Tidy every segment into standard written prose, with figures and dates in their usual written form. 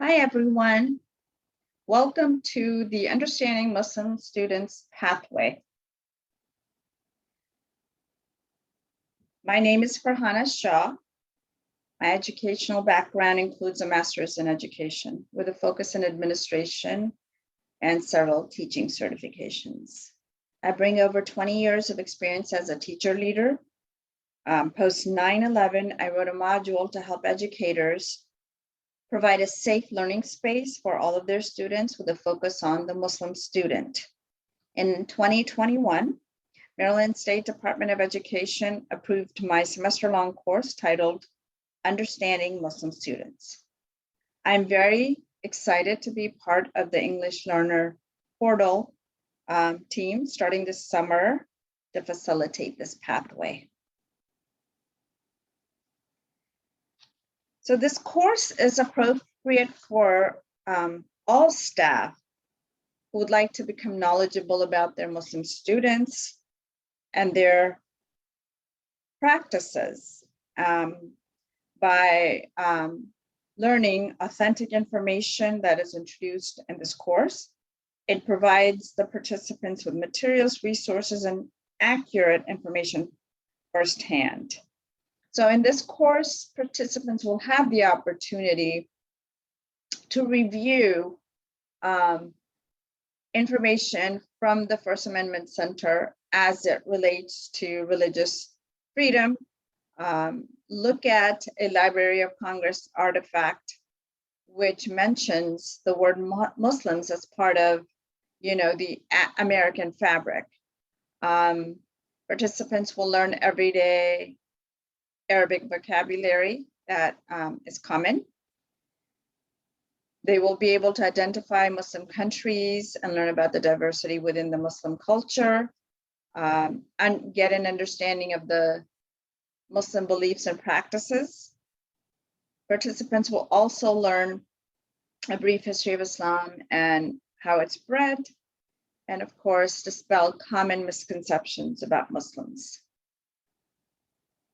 Hi, everyone. Welcome to the Understanding Muslim Students Pathway. My name is Farhana Shah. My educational background includes a master's in education with a focus in administration and several teaching certifications. I bring over 20 years of experience as a teacher leader. Post 9/11, I wrote a module to help educators provide a safe learning space for all of their students with a focus on the Muslim student. In 2021, Maryland State Department of Education approved my semester-long course titled Understanding Muslim Students. I'm very excited to be part of the English Learner Portal team starting this summer to facilitate this pathway. So this course is appropriate for all staff who would like to become knowledgeable about their Muslim students and their practices by learning authentic information that is introduced in this course. It provides the participants with materials, resources, and accurate information firsthand. So in this course, participants will have the opportunity to review information from the First Amendment Center as it relates to religious freedom, look at a Library of Congress artifact, which mentions the word Muslims as part of, the American fabric. Participants will learn everyday Arabic vocabulary that is common. They will be able to identify Muslim countries and learn about the diversity within the Muslim culture, and get an understanding of the Muslim beliefs and practices. Participants will also learn a brief history of Islam and how it's spread, and of course, dispel common misconceptions about Muslims.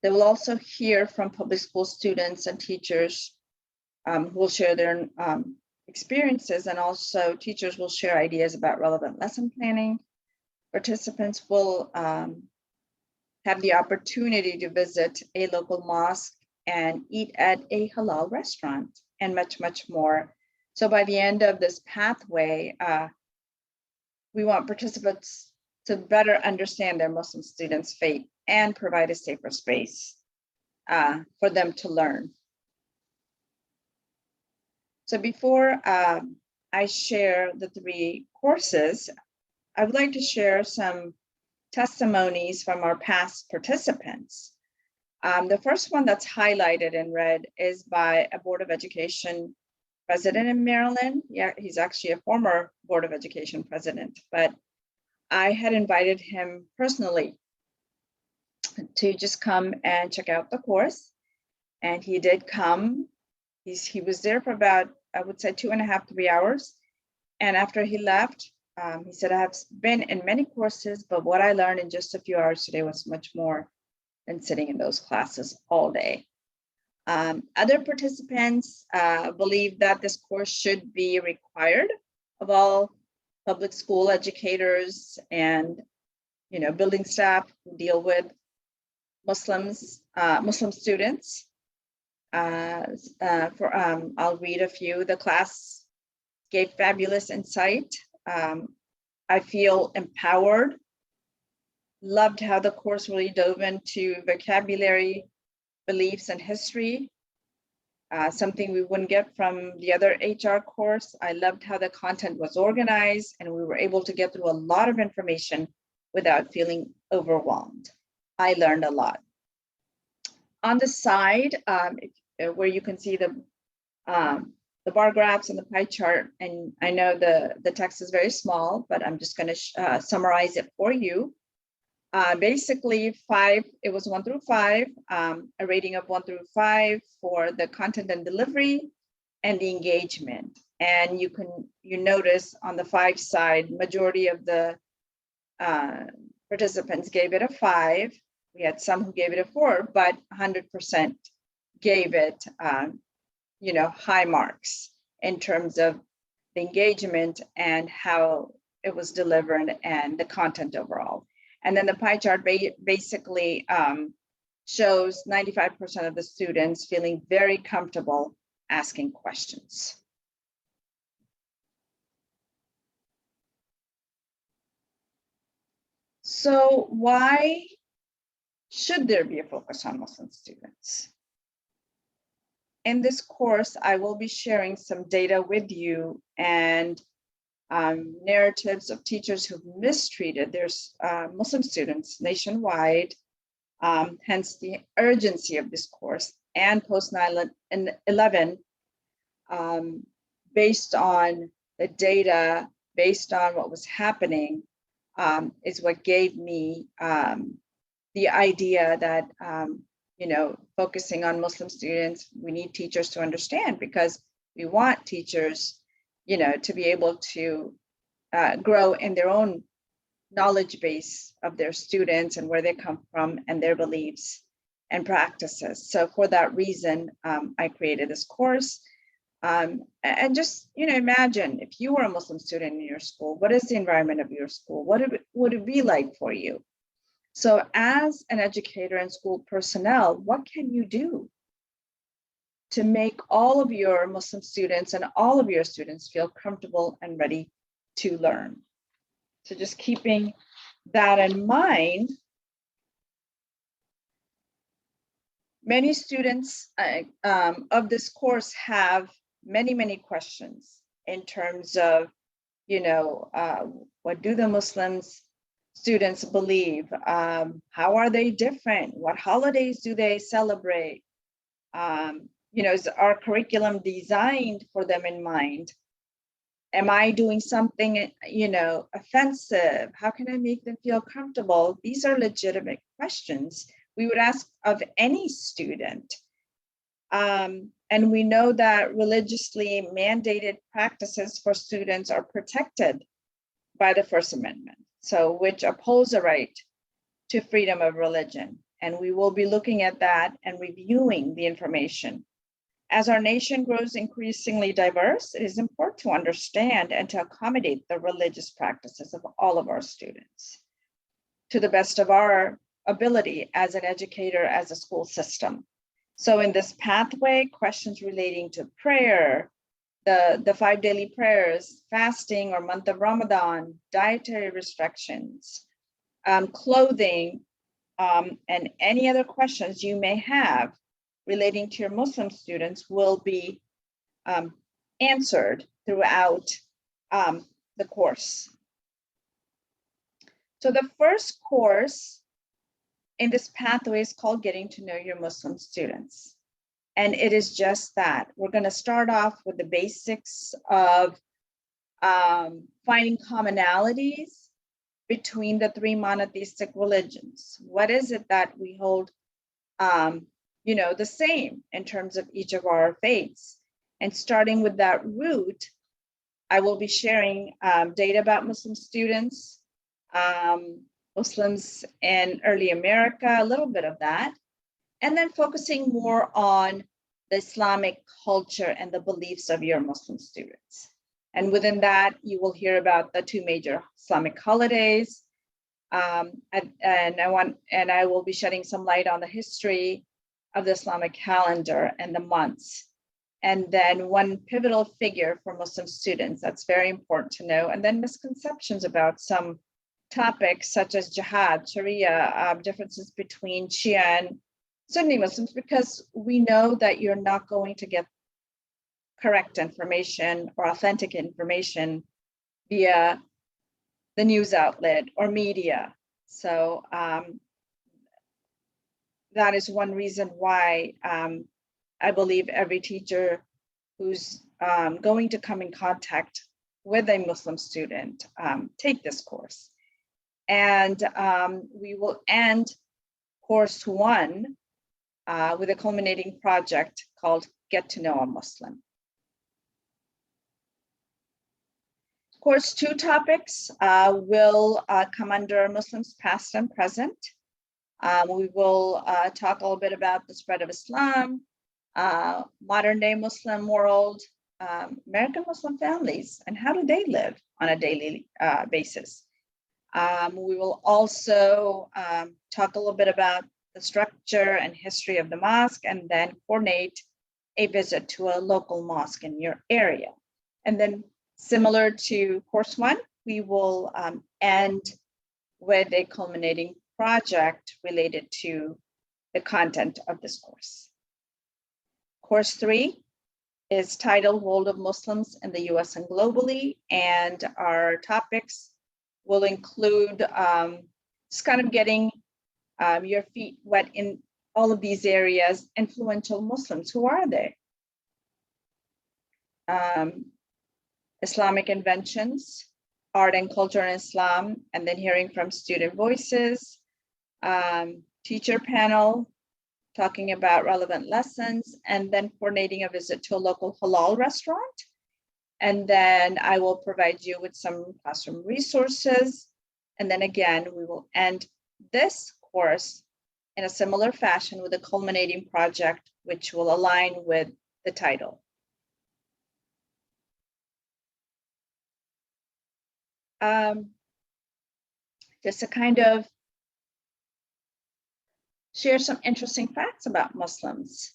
They will also hear from public school students and teachers who will share their experiences, and also teachers will share ideas about relevant lesson planning. Participants will have the opportunity to visit a local mosque and eat at a halal restaurant, and much, much more. So by the end of this pathway, we want participants to better understand their Muslim students' faith and provide a safer space for them to learn. So before I share the three courses, I would like to share some testimonies from our past participants. The first one that's highlighted in red is by a Board of Education president in Maryland. Yeah, he's actually a former Board of Education president, but I had invited him personally to just come and check out the course. And he did come. He was there for about, I would say, 2.5, 3 hours. And after he left, he said, I have been in many courses, but what I learned in just a few hours today was much more than sitting in those classes all day. Other participants believe that this course should be required of all public school educators and, building staff who deal with Muslim students. I'll read a few. The class gave fabulous insight. I feel empowered. Loved how the course really dove into vocabulary, beliefs, and history. Something we wouldn't get from the other HR course. I loved how the content was organized, and we were able to get through a lot of information without feeling overwhelmed. I learned a lot. On the side, where you can see the bar graphs and the pie chart, and I know the text is very small, but I'm just going to summarize it for you. Basically, it was 1 through 5, a rating of 1 through 5 for the content and delivery and the engagement. And you notice on the 5 side, majority of the participants gave it a 5. We had some who gave it a 4, but 100% gave it, high marks. in terms of the engagement and how it was delivered and the content overall. And then the pie chart basically shows 95% of the students feeling very comfortable asking questions. So why should there be a focus on Muslim students? In this course, I will be sharing some data with you and narratives of teachers who've mistreated their Muslim students nationwide, hence the urgency of this course, and post 9/11, based on the data, based on what was happening, is what gave me the idea that, focusing on Muslim students, we need teachers to understand, because we want teachers, to be able to grow in their own knowledge base of their students and where they come from and their beliefs and practices. So for that reason, I created this course. And just, imagine if you were a Muslim student in your school, what is the environment of your school? What would it be like for you? So as an educator and school personnel, what can you do to make all of your Muslim students and all of your students feel comfortable and ready to learn? So just keeping that in mind, many students of this course have many questions in terms of, what do the Muslims students believe? How are they different? What holidays do they celebrate? Is our curriculum designed for them in mind? Am I doing something, offensive? How can I make them feel comfortable? These are legitimate questions we would ask of any student. And we know that religiously mandated practices for students are protected by the First Amendment, so which upholds the right to freedom of religion. And we will be looking at that and reviewing the information. As our nation grows increasingly diverse, it is important to understand and to accommodate the religious practices of all of our students to the best of our ability as an educator, as a school system. So in this pathway, questions relating to prayer, the 5 daily prayers, fasting or month of Ramadan, dietary restrictions, clothing, and any other questions you may have relating to your Muslim students will be answered throughout the course. So the first course in this pathway is called Getting to Know Your Muslim Students. And it is just that. We're going to start off with the basics of finding commonalities between the 3 monotheistic religions. What is it that we hold the same in terms of each of our faiths? And starting with that root, I will be sharing data about Muslim students, Muslims in early America, a little bit of that, and then focusing more on the Islamic culture and the beliefs of your Muslim students. And within that, you will hear about the 2 major Islamic holidays. And I will be shedding some light on the history of the Islamic calendar and the months. And then one pivotal figure for Muslim students that's very important to know. And then misconceptions about some topics such as jihad, Sharia, differences between Shia and Sunni Muslims, because we know that you're not going to get correct information or authentic information via the news outlet or media. So that is one reason why I believe every teacher who's going to come in contact with a Muslim student take this course. And we will end course 1 with a culminating project called Get to Know a Muslim. Course 2 topics will come under Muslims past and present. We will talk a little bit about the spread of Islam, modern day Muslim world, American Muslim families and how do they live on a daily basis. We will also talk a little bit about the structure and history of the mosque, and then coordinate a visit to a local mosque in your area. And then similar to course one, we will end with a culminating project related to the content of this course. Course 3 is titled World of Muslims in the US and Globally, and our topics will include just kind of getting your feet wet in all of these areas. Influential Muslims, who are they? Islamic inventions, art and culture in Islam, and then hearing from student voices, teacher panel, talking about relevant lessons, and then coordinating a visit to a local halal restaurant. And then I will provide you with some classroom resources. And then again, we will end this course in a similar fashion with a culminating project, which will align with the title. Just to kind of share some interesting facts about Muslims.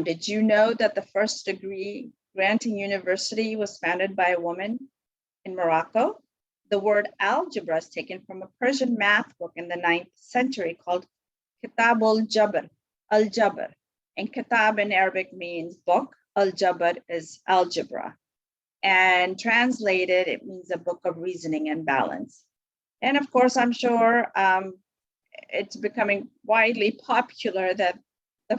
Did you know that the first degree granting university was founded by a woman in Morocco? The word algebra is taken from a Persian math book in the 9th century called Kitab al-Jabr. And Kitab in Arabic means book, al-Jabr is algebra. And translated, it means a book of reasoning and balance. And of course, I'm sure it's becoming widely popular that the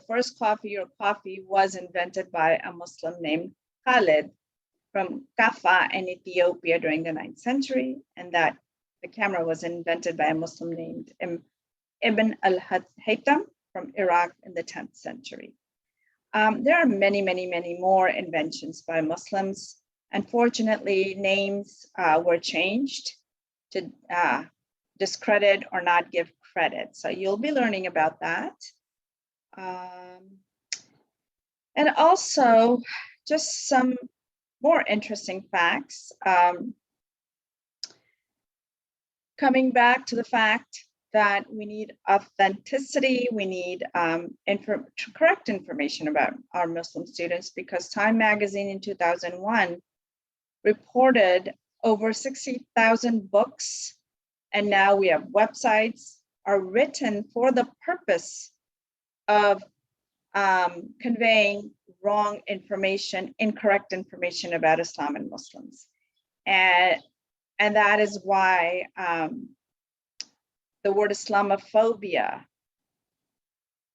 first coffee was invented by a Muslim named Khalid from Kaffa in Ethiopia during the 9th century, and that the camera was invented by a Muslim named Ibn al-Haytham from Iraq in the 10th century. There are many, many, many more inventions by Muslims. Unfortunately, names were changed to discredit or not give credit. So you'll be learning about that. And also just some more interesting facts. Coming back to the fact that we need authenticity, we need correct information about our Muslim students, because Time magazine in 2001 reported over 60,000 books, and now we have websites are written for the purpose of conveying wrong information, incorrect information about Islam and Muslims. And that is why the word Islamophobia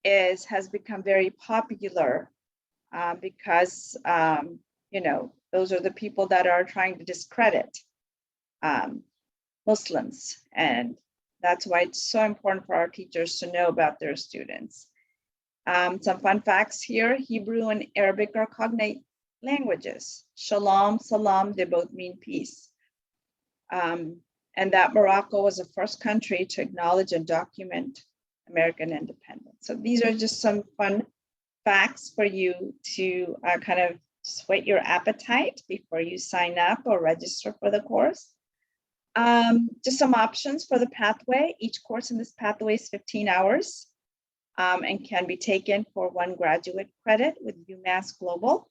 has become very popular because, those are the people that are trying to discredit Muslims. And that's why it's so important for our teachers to know about their students. Some fun facts here: Hebrew and Arabic are cognate languages. Shalom, salam, they both mean peace. And that Morocco was the first country to acknowledge and document American independence. So these are just some fun facts for you to kind of whet your appetite before you sign up or register for the course. Just some options for the pathway. Each course in this pathway is 15 hours and can be taken for 1 graduate credit with UMass Global.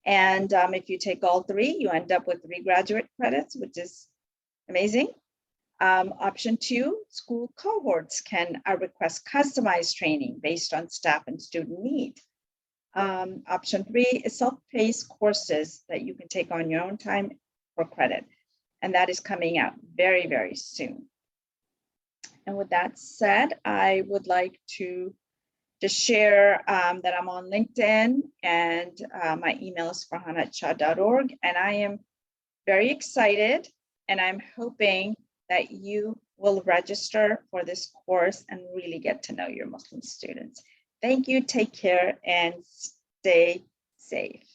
And if you take all 3, you end up with 3 graduate credits, which is amazing. Option 2, school cohorts can request customized training based on staff and student need. Option 3 is self-paced courses that you can take on your own time for credit. And that is coming out very, very soon. And with that said, I would like to just share that I'm on LinkedIn, and my email is farhan@shah.org. And I am very excited, and I'm hoping that you will register for this course and really get to know your Muslim students. Thank you, take care, and stay safe.